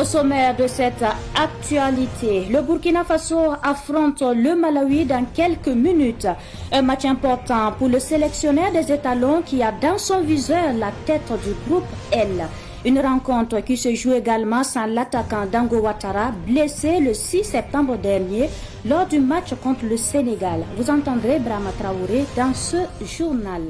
sommaire de cette actualité, le Burkina Faso affronte le Malawi dans quelques minutes. Un match important pour le sélectionneur des étalons qui a dans son viseur la tête du groupe L. Une rencontre qui se joue également sans l'attaquant Dango Ouattara, blessé le 6 septembre dernier lors du match contre le Sénégal. Vous entendrez Brahma Traoré dans ce journal.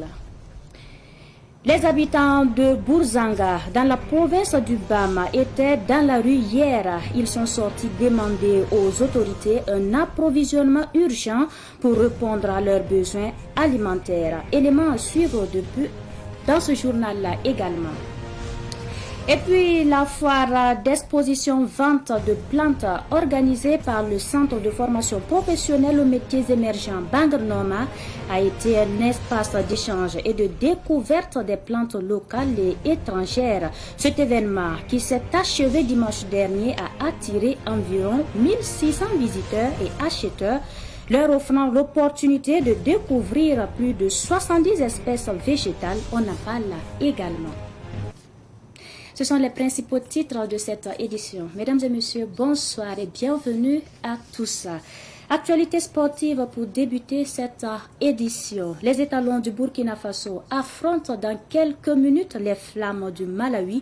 Les habitants de Bourzanga, dans la province du Bama, étaient dans la rue hier. Ils sont sortis demander aux autorités un approvisionnement urgent pour répondre à leurs besoins alimentaires. Élément à suivre depuis dans ce journal-là également. Et puis la foire d'exposition vente de plantes organisée par le Centre de formation professionnelle aux métiers émergents Banganoma a été un espace d'échange et de découverte des plantes locales et étrangères. Cet événement, qui s'est achevé dimanche dernier, a attiré environ 1600 visiteurs et acheteurs, leur offrant l'opportunité de découvrir plus de 70 espèces végétales. On en parle également. Ce sont les principaux titres de cette édition. Mesdames et messieurs, bonsoir et bienvenue à tous. Actualité sportive pour débuter cette édition. Les étalons du Burkina Faso affrontent dans quelques minutes les Flammes du Malawi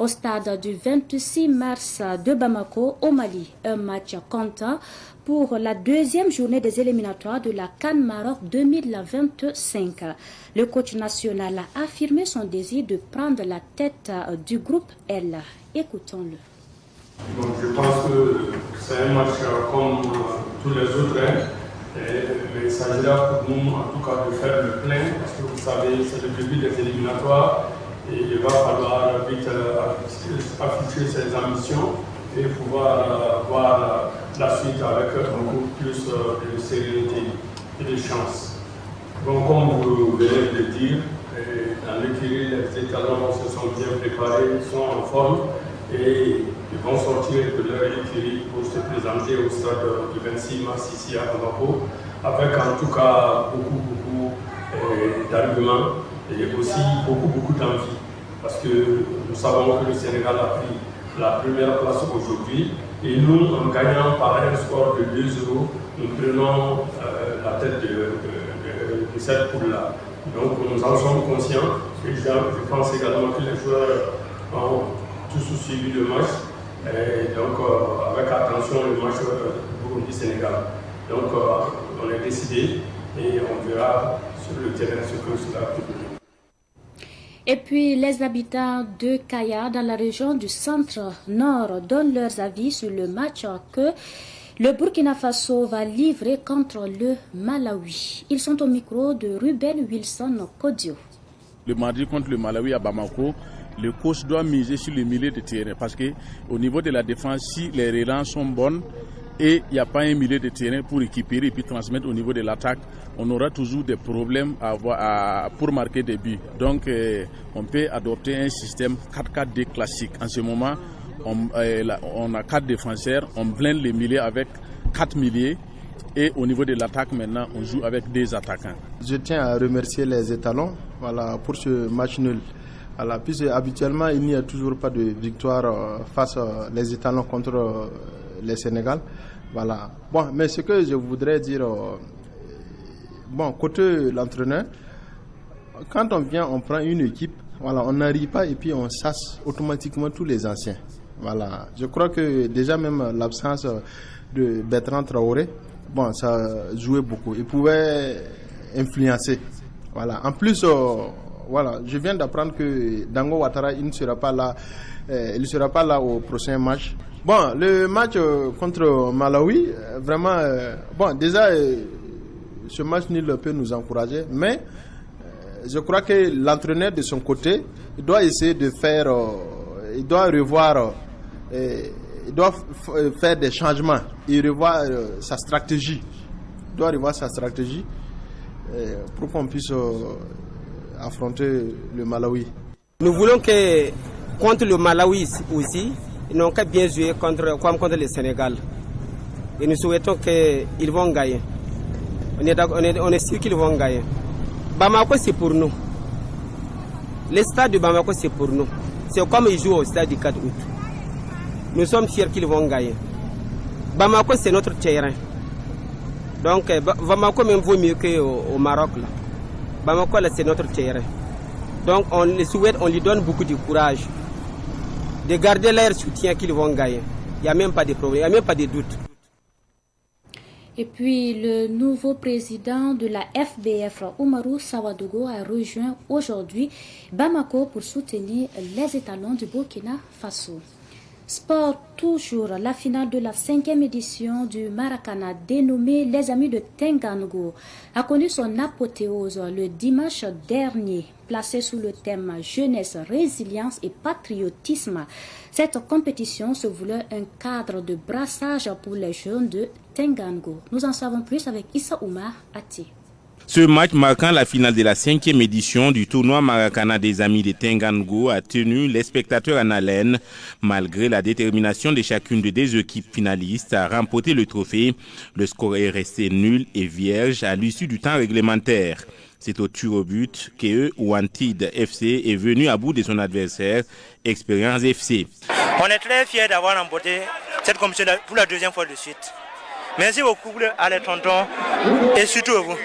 au stade du 26 mars de Bamako au Mali. Un match comptant pour la deuxième journée des éliminatoires de la CAN Maroc 2025. Le coach national a affirmé son désir de prendre la tête du groupe L. Écoutons-le. Donc, je pense que c'est un match comme tous les autres, mais il s'agira pour nous en tout cas de faire le plein, parce que vous savez, c'est le début des éliminatoires et il va falloir vite afficher ses ambitions et pouvoir voir la suite avec beaucoup plus de sérénité et de chance. Donc, comme vous venez de le dire, dans l'écurie, les étalons se sont bien préparés, ils sont en forme et ils vont sortir de leur écurie pour se présenter au stade du 26 mars ici à Bamako, avec en tout cas beaucoup d'arguments et aussi beaucoup d'envie. Parce que nous savons que le Sénégal a pris la première place aujourd'hui et nous, en gagnant par un score de 2-0, nous prenons la tête de cette poule-là. Donc nous en sommes conscients et je pense également que les joueurs ont tous suivi le match. Et donc, avec attention, le match Burundi-Sénégal. Donc, on est décidé et on verra sur le terrain ce que cela peut donner. Et puis, les habitants de Kaya, dans la région du centre-nord, donnent leurs avis sur le match que le Burkina Faso va livrer contre le Malawi. Ils sont au micro de Ruben Wilson Kodio. Le mardi contre le Malawi à Bamako, le coach doit miser sur le milieu de terrain parce qu'au niveau de la défense, si les relents sont bonnes et il n'y a pas un milieu de terrain pour récupérer et puis transmettre au niveau de l'attaque, on aura toujours des problèmes pour marquer des buts. Donc on peut adopter un système 4-4-2 classique. En ce moment, on a 4 défenseurs, on blinde les milieux avec 4 milieux. Et au niveau de l'attaque, maintenant, on joue avec 2 attaquants. Je tiens à remercier les étalons pour ce match nul. Puisque habituellement, il n'y a toujours pas de victoire face les étalons contre les Sénégal. Bon, mais ce que je voudrais dire, côté l'entraîneur, quand on vient, on prend une équipe, on n'arrive pas et puis on chasse automatiquement tous les anciens. Je crois que déjà même l'absence de Bertrand Traoré, ça jouait beaucoup. Il pouvait influencer. En plus, je viens d'apprendre que Dango Ouattara, il ne sera pas là au prochain match. Bon, le match contre Malawi, vraiment, déjà, ce match nul peut nous encourager, mais je crois que l'entraîneur de son côté, il doit essayer de faire, il doit revoir, il doit faire des changements et revoir sa stratégie. Il doit revoir sa stratégie pour qu'on puisse affronter le Malawi. Nous voulons que contre le Malawi aussi, ils n'ont qu'à bien jouer contre le Sénégal. Et nous souhaitons qu'ils vont gagner. On est sûr qu'ils vont gagner. Bamako, c'est pour nous. Le stade de Bamako, c'est pour nous. C'est comme ils jouent au stade du 4 août. nous sommes sûrs qu'ils vont gagner. Bamako, c'est notre terrain. Donc, Bamako même vaut mieux qu'au Maroc. Là. Bamako, là, c'est notre terrain. Donc, on les souhaite, on lui donne beaucoup de courage de garder leur soutien qu'ils vont gagner. Il n'y a même pas de problème, il n'y a même pas de doute. Et puis, le nouveau président de la FBF, Oumarou Sawadogo, a rejoint aujourd'hui Bamako pour soutenir les étalons du Burkina Faso. Sport toujours, la finale de la 5e édition du Maracana dénommée Les Amis de Tengango a connu son apothéose le dimanche dernier. Placée sous le thème Jeunesse, résilience et patriotisme, cette compétition se voulait un cadre de brassage pour les jeunes de Tengango. Nous en savons plus avec Issa Oumar Ati. Ce match marquant la finale de la 5e édition du tournoi Maracana des Amis de Tengango a tenu les spectateurs en haleine. Malgré la détermination de chacune des deux équipes finalistes à remporter le trophée, le score est resté nul et vierge à l'issue du temps réglementaire. C'est au tir au but que Wanted FC est venu à bout de son adversaire, Expérience FC. On est très fiers d'avoir remporté cette compétition pour la deuxième fois de suite. Merci beaucoup à les tontons et surtout à vous.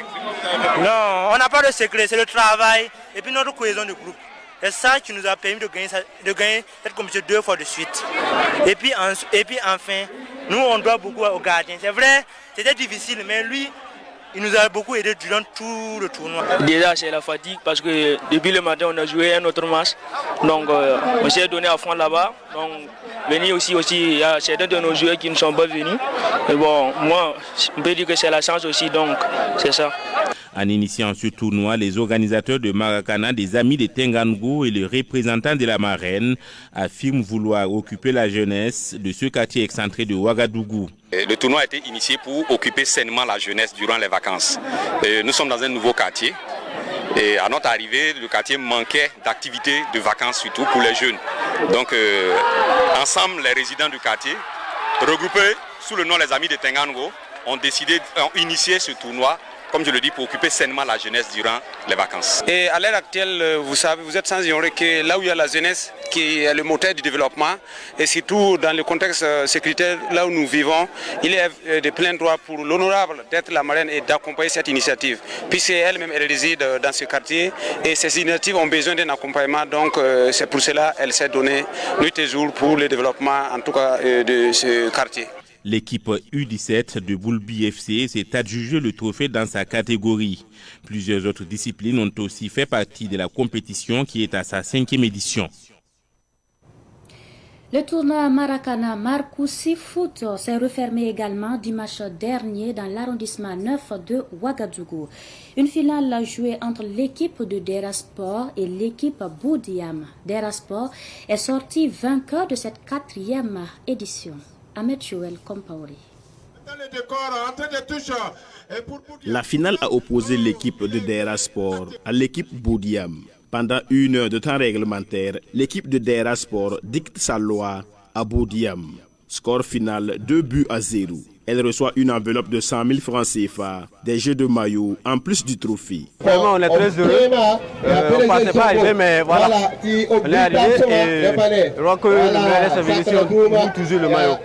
Non, on n'a pas de secret, c'est le travail et puis notre cohésion de groupe. C'est ça qui nous a permis de gagner cette compétition 2 fois de suite. Et puis enfin, nous on doit beaucoup aux gardiens. C'est vrai, c'était difficile, mais lui, il nous a beaucoup aidé durant tout le tournoi. Déjà c'est la fatigue parce que depuis le matin on a joué un autre match. Donc on s'est donné à fond là-bas. Donc venir aussi, il y a certains de nos joueurs qui ne sont pas venus. Mais bon, moi, on peut dire que c'est la chance aussi, donc c'est ça. En initiant ce tournoi, les organisateurs de Maracana, des Amis de Tengango et le représentant de la marraine affirment vouloir occuper la jeunesse de ce quartier excentré de Ouagadougou. Le tournoi a été initié pour occuper sainement la jeunesse durant les vacances. Nous sommes dans un nouveau quartier. Et à notre arrivée, le quartier manquait d'activités de vacances, surtout pour les jeunes. Donc, ensemble, les résidents du quartier, regroupés sous le nom Les Amis de Tengango, ont initié ce tournoi, comme je le dis, pour occuper sainement la jeunesse durant les vacances. Et à l'heure actuelle, vous savez, vous êtes sans ignorer que là où il y a la jeunesse, qui est le moteur du développement, et surtout dans le contexte sécuritaire, là où nous vivons, il est de plein droit pour l'honorable d'être la marraine et d'accompagner cette initiative. Puisque elle-même, elle réside dans ce quartier, et ces initiatives ont besoin d'un accompagnement, donc c'est pour cela qu'elle s'est donnée nuit et jour pour le développement, en tout cas, de ce quartier. L'équipe U17 de Boulbi FC s'est adjugé le trophée dans sa catégorie. Plusieurs autres disciplines ont aussi fait partie de la compétition qui est à sa 5e édition. Le tournoi Maracana Marcoussi Foot s'est refermé également dimanche dernier dans l'arrondissement 9 de Ouagadougou. Une finale jouée entre l'équipe de Derasport et l'équipe Boudiam. Derasport est sorti vainqueur de cette 4e édition. Ahmed Joël Compaoré. La finale a opposé l'équipe de Derasport à l'équipe Boudiam. Pendant 1 heure de temps réglementaire, l'équipe de Derasport dicte sa loi à Boudiam. Score final 2-0. Elle reçoit une enveloppe de 100 000 francs CFA, des jeux de maillot, en plus du trophée. Vraiment, on est très heureux. On ne pensait pas arriver, mais voilà. On est arrivé et je crois que le meilleur est venu sur nous toujours le maillot.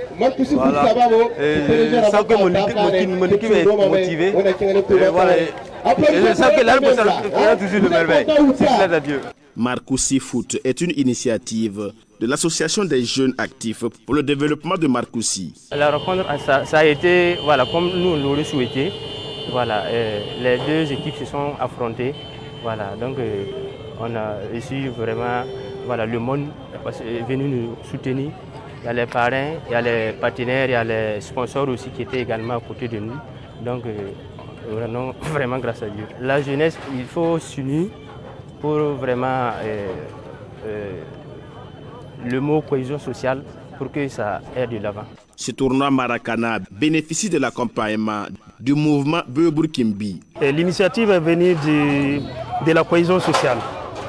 Voilà. Et je sens que mon équipe est motivée. Et voilà. Et je sens que l'arbre sera toujours de merveille. C'est clair à Dieu. Marcoussi Foot est une initiative de l'association des jeunes actifs pour le développement de Marcoussi. La rencontre, ça a été, voilà, comme nous l'aurions souhaité. Voilà, les deux équipes se sont affrontées. Voilà, donc on a reçu vraiment, voilà, le monde est venu nous soutenir. Il y a les parrains, il y a les partenaires, il y a les sponsors aussi qui étaient également à côté de nous. Donc vraiment grâce à Dieu. La jeunesse, il faut s'unir pour vraiment le mot cohésion sociale pour que ça aille de l'avant. Ce tournoi Maracana bénéficie de l'accompagnement du mouvement Beubourkimbi. L'initiative est venue de la cohésion sociale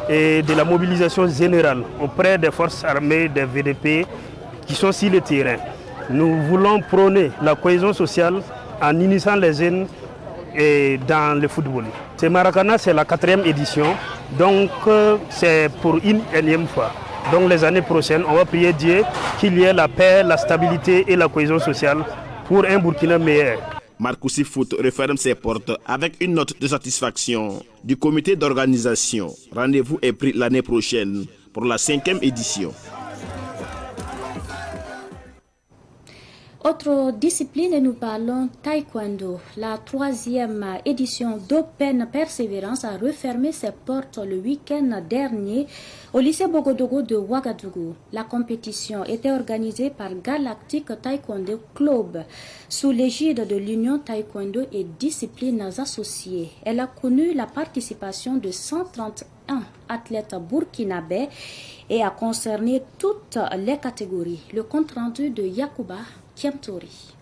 et de la mobilisation générale auprès des forces armées, des VDP qui sont sur le terrain. Nous voulons prôner la cohésion sociale en initiant les jeunes dans le football. Ce Maracana, c'est la 4e édition, donc c'est pour une énième fois. Donc les années prochaines, on va prier Dieu qu'il y ait la paix, la stabilité et la cohésion sociale pour un Burkina meilleur. Marcoussis Foot referme ses portes avec une note de satisfaction du comité d'organisation. Rendez-vous est pris l'année prochaine pour la 5e édition. Autre discipline, nous parlons taekwondo. La 3e édition d'Open Perseverance a refermé ses portes le week-end dernier au lycée Bogodogo de Ouagadougou. La compétition était organisée par Galactic Taekwondo Club sous l'égide de l'Union Taekwondo et disciplines associées. Elle a connu la participation de 131 athlètes burkinabés et a concerné toutes les catégories. Le compte-rendu de Yacouba Kiamtori.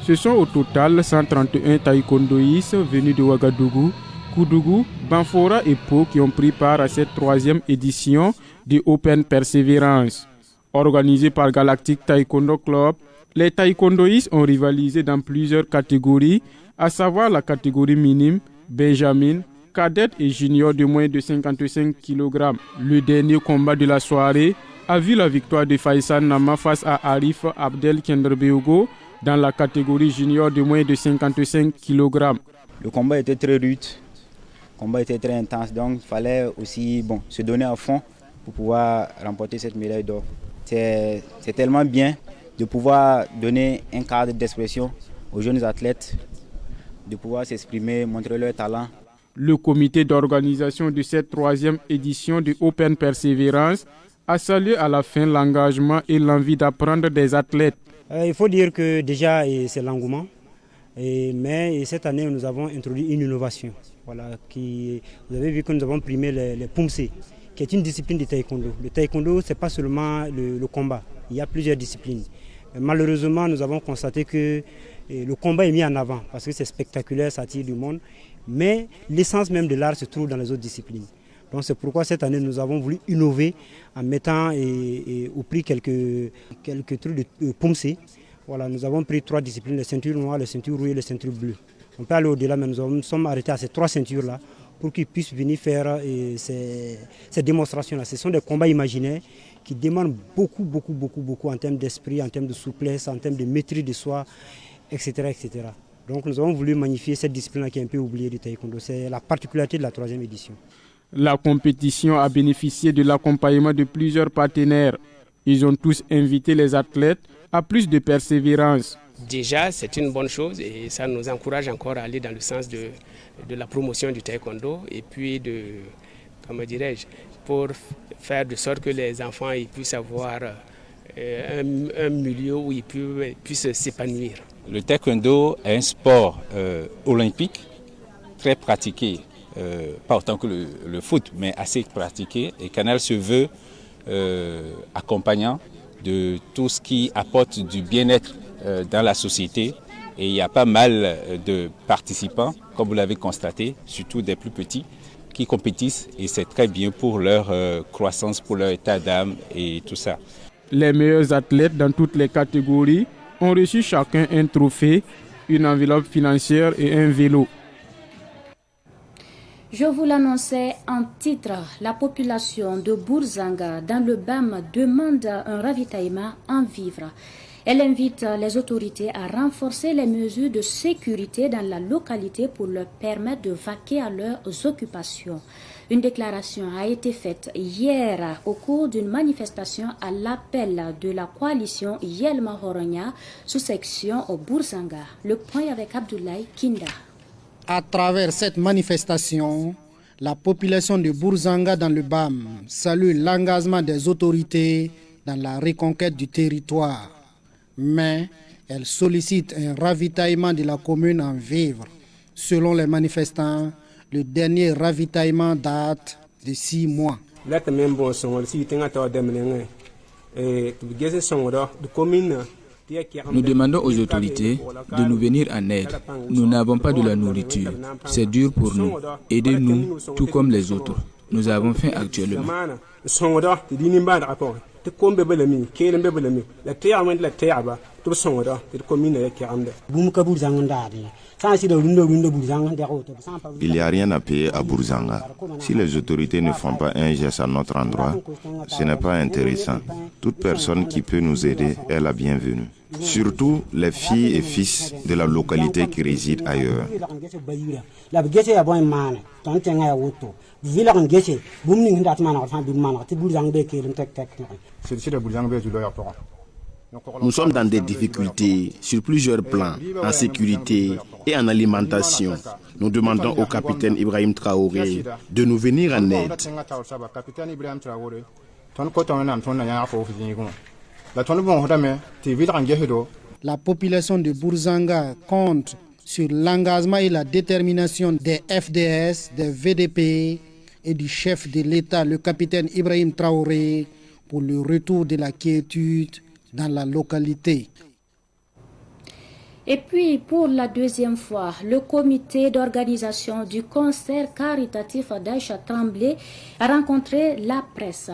Ce sont au total 131 taekwondoïstes venus de Ouagadougou, Koudougou, Banfora et Pau qui ont pris part à cette 3e édition du Open Perseverance. Organisée par Galactic Taekwondo Club, les taekwondoïstes ont rivalisé dans plusieurs catégories, à savoir la catégorie minime, Benjamin, cadette et junior de moins de 55 kg. Le dernier combat de la soirée a vu la victoire de Faisal Nama face à Arif Abdel Kenderbeogo dans la catégorie junior de moins de 55 kg. Le combat était très rude, le combat était très intense, donc il fallait aussi se donner à fond pour pouvoir remporter cette médaille d'or. C'est tellement bien de pouvoir donner un cadre d'expression aux jeunes athlètes, de pouvoir s'exprimer, montrer leur talent. Le comité d'organisation de cette 3e édition du Open Perseverance a salué à la fin l'engagement et l'envie d'apprendre des athlètes. Il faut dire que déjà c'est l'engouement, mais cette année nous avons introduit une innovation. Voilà, vous avez vu que nous avons primé les Pumse, qui est une discipline du taekwondo. Le taekwondo, ce n'est pas seulement le combat, il y a plusieurs disciplines. Mais malheureusement, nous avons constaté que le combat est mis en avant parce que c'est spectaculaire, ça attire du monde, mais l'essence même de l'art se trouve dans les autres disciplines. Donc c'est pourquoi cette année nous avons voulu innover en mettant au prix quelques trucs de Pumse. Voilà, nous avons pris 3 disciplines, les ceintures noires, les ceintures rouges et les ceintures bleues. On peut aller au-delà, mais nous sommes arrêtés à ces 3 ceintures-là pour qu'ils puissent venir faire ces démonstrations-là. Ce sont des combats imaginaires qui demandent beaucoup en termes d'esprit, en termes de souplesse, en termes de maîtrise de soi, etc. etc. Donc nous avons voulu magnifier cette discipline qui est un peu oubliée du taekwondo. C'est la particularité de la 3e édition. La compétition a bénéficié de l'accompagnement de plusieurs partenaires. Ils ont tous invité les athlètes à plus de persévérance. Déjà, c'est une bonne chose et ça nous encourage encore à aller dans le sens de la promotion du taekwondo et puis pour faire de sorte que les enfants ils puissent avoir un milieu où ils puissent s'épanouir. Le taekwondo est un sport olympique très pratiqué. Pas autant que le foot, mais assez pratiqué. Et Canal se veut accompagnant de tout ce qui apporte du bien-être dans la société. Et il y a pas mal de participants, comme vous l'avez constaté, surtout des plus petits, qui compétissent et c'est très bien pour leur croissance, pour leur état d'âme et tout ça. Les meilleurs athlètes dans toutes les catégories ont reçu chacun un trophée, une enveloppe financière et un vélo. Je vous l'annonçais en titre, la population de Bourzanga dans le BAM demande un ravitaillement en vivres. Elle invite les autorités à renforcer les mesures de sécurité dans la localité pour leur permettre de vaquer à leurs occupations. Une déclaration a été faite hier au cours d'une manifestation à l'appel de la coalition Yelma Horonya sous-section au Bourzanga. Le point avec Abdoulaye Kinda. À travers cette manifestation, la population de Bourzanga dans le BAM salue l'engagement des autorités dans la reconquête du territoire. Mais elle sollicite un ravitaillement de la commune en vivres. Selon les manifestants, le dernier ravitaillement date de 6 mois. Nous demandons aux autorités de nous venir en aide. Nous n'avons pas de la nourriture. C'est dur pour nous. Aidez-nous tout comme les autres. Nous avons faim actuellement. Il n'y a rien à payer à Bourzanga. Si les autorités ne font pas un geste à notre endroit, ce n'est pas intéressant. Toute personne qui peut nous aider est la bienvenue. Surtout les filles et fils de la localité qui résident ailleurs. Nous sommes dans des difficultés sur plusieurs plans, en sécurité et en alimentation. Nous demandons au capitaine Ibrahim Traoré de nous venir en aide. La population de Bourzanga compte sur l'engagement et la détermination des FDS, des VDP et du chef de l'État, le capitaine Ibrahim Traoré, pour le retour de la quiétude dans la localité. Et puis, pour la deuxième fois, le comité d'organisation du concert caritatif d'Aïcha Tremblay a rencontré la presse.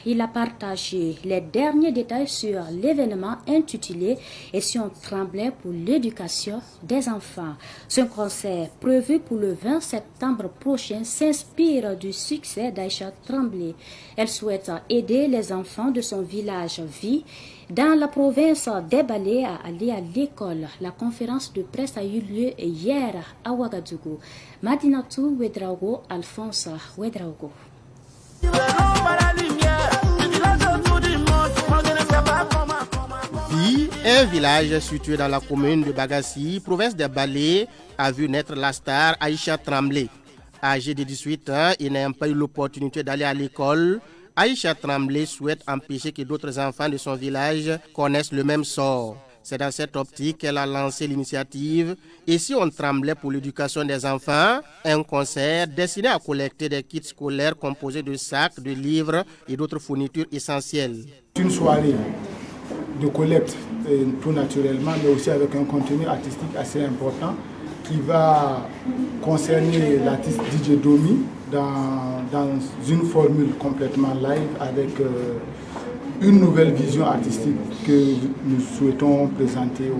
Il a partagé les derniers détails sur l'événement intitulé « Et si on tremblait pour l'éducation des enfants ». Ce concert, prévu pour le 20 septembre prochain, s'inspire du succès d'Aïcha Tremblay. Elle souhaite aider les enfants de son village vie dans la province des Balais à aller à l'école. La conférence de presse a eu lieu hier à Ouagadougou. Madinatou Ouedraogo, Alphonse Ouedraogo. Bi, un village situé dans la commune de Bagassi, province des Balais, a vu naître la star Aïcha Tremblay. Âgée de 18 ans et n'ayant pas eu l'opportunité d'aller à l'école, Aïcha Tremblay souhaite empêcher que d'autres enfants de son village connaissent le même sort. C'est dans cette optique qu'elle a lancé l'initiative « Et si on tremblait pour l'éducation des enfants ?» un concert destiné à collecter des kits scolaires composés de sacs, de livres et d'autres fournitures essentielles. Une soirée de collecte tout naturellement, mais aussi avec un contenu artistique assez important qui va concerner l'artiste DJ Domi dans une formule complètement live avec une nouvelle vision artistique que nous souhaitons présenter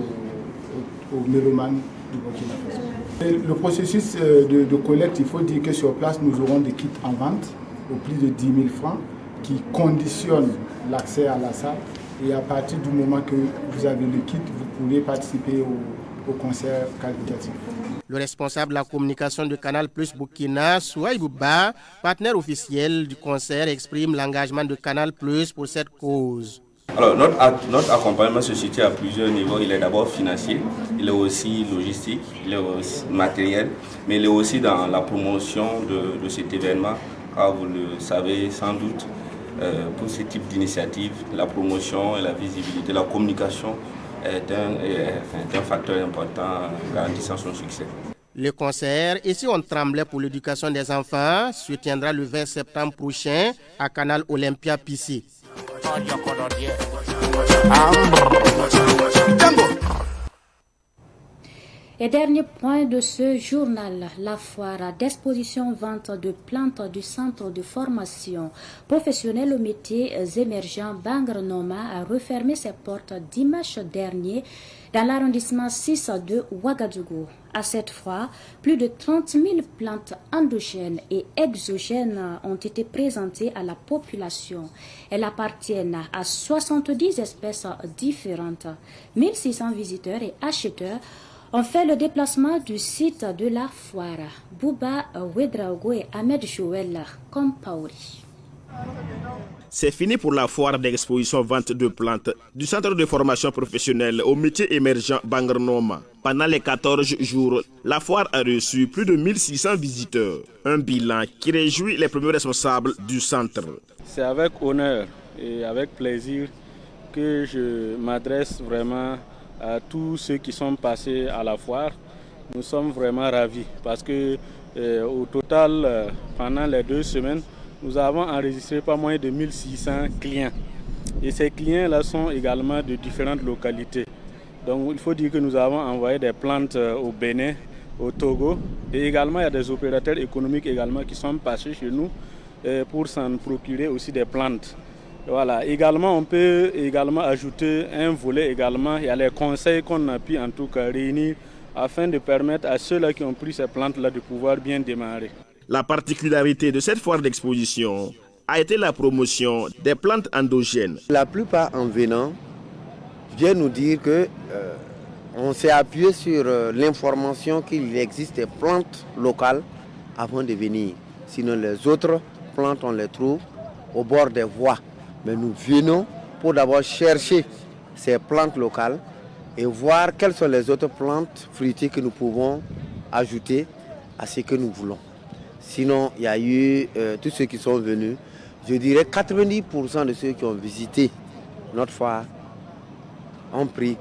aux mélomanes du Burkina Faso. Et le processus de collecte, il faut dire que sur place, nous aurons des kits en vente au prix de 10 000 francs qui conditionnent l'accès à la salle. Et à partir du moment que vous avez le kit, vous pourrez participer au concert caritatif. Le responsable de la communication de Canal Plus Burkina, Souaïbou Ba, partenaire officiel du concert, exprime l'engagement de Canal Plus pour cette cause. Alors, notre accompagnement se situe à plusieurs niveaux. Il est d'abord financier, il est aussi logistique, il est aussi matériel, mais il est aussi dans la promotion de cet événement, car vous le savez sans doute, pour ce type d'initiative, la promotion et la visibilité, la communication est un facteur important garantissant son succès. Le concert « Et si on tremblait pour l'éducation des enfants » se tiendra le 20 septembre prochain à Canal Olympia PC. Et dernier point de ce journal, la foire d'exposition-vente de plantes du centre de formation professionnelle aux métiers émergents Bangrenoma a refermé ses portes dimanche dernier dans l'arrondissement 6 de Ouagadougou. À cette fois, plus de 30 000 plantes endogènes et exogènes ont été présentées à la population. Elles appartiennent à 70 espèces différentes. 1600 visiteurs et acheteurs ont fait le déplacement du site de la foire. Bouba Ouedraogo et Ahmed Joël comme Paoli. C'est fini pour la foire d'exposition-vente de plantes du centre de formation professionnelle aux métiers émergents Bangrenoma. Pendant les 14 jours, la foire a reçu plus de 1600 visiteurs. Un bilan qui réjouit les premiers responsables du centre. C'est avec honneur et avec plaisir que je m'adresse vraiment à tous ceux qui sont passés à la foire. Nous sommes vraiment ravis parce que au total, pendant les 2 semaines, nous avons enregistré pas moins de 1600 clients. Et ces clients-là sont également de différentes localités. Donc il faut dire que nous avons envoyé des plantes au Bénin, au Togo. Et également, il y a des opérateurs économiques également qui sont passés chez nous pour s'en procurer aussi des plantes. Voilà. Également, on peut également ajouter un volet également. Il y a les conseils qu'on a pu en tout cas réunir afin de permettre à ceux-là qui ont pris ces plantes-là de pouvoir bien démarrer. La particularité de cette foire d'exposition a été la promotion des plantes endogènes. La plupart en venant viennent nous dire que on s'est appuyé sur l'information qu'il existe des plantes locales avant de venir. Sinon les autres plantes on les trouve au bord des voies. Mais nous venons pour d'abord chercher ces plantes locales et voir quelles sont les autres plantes fruitières que nous pouvons ajouter à ce que nous voulons. Sinon, il y a eu tous ceux qui sont venus, je dirais 90% de ceux qui ont visité notre foire ont pris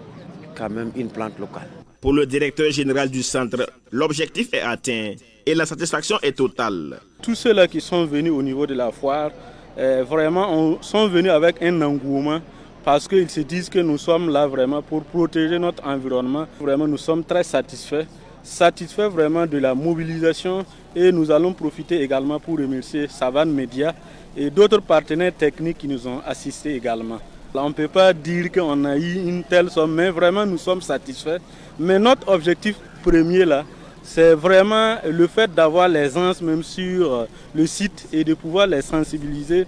quand même une plante locale. Pour le directeur général du centre, l'objectif est atteint et la satisfaction est totale. Tous ceux-là qui sont venus au niveau de la foire, vraiment sont venus avec un engouement parce qu'ils se disent que nous sommes là vraiment pour protéger notre environnement. Vraiment, nous sommes très satisfaits vraiment de la mobilisation et nous allons profiter également pour remercier Savane Média et d'autres partenaires techniques qui nous ont assistés également. Là, on ne peut pas dire qu'on a eu une telle somme, mais vraiment nous sommes satisfaits. Mais notre objectif premier là, c'est vraiment le fait d'avoir les gens même sur le site et de pouvoir les sensibiliser,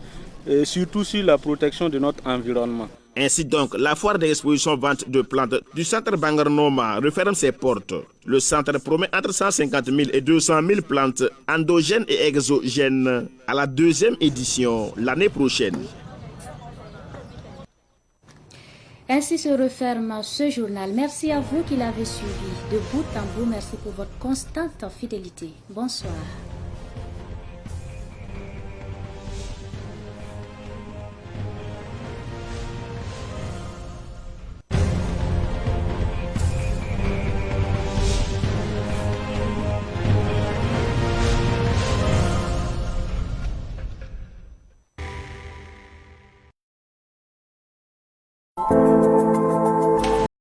surtout sur la protection de notre environnement. Ainsi donc, la foire d'exposition vente de plantes du centre Bangarnoma referme ses portes. Le centre promet entre 150 000 et 200 000 plantes endogènes et exogènes à la 2e édition l'année prochaine. Ainsi se referme ce journal. Merci à vous qui l'avez suivi. De bout en bout, merci pour votre constante fidélité. Bonsoir. Thank you.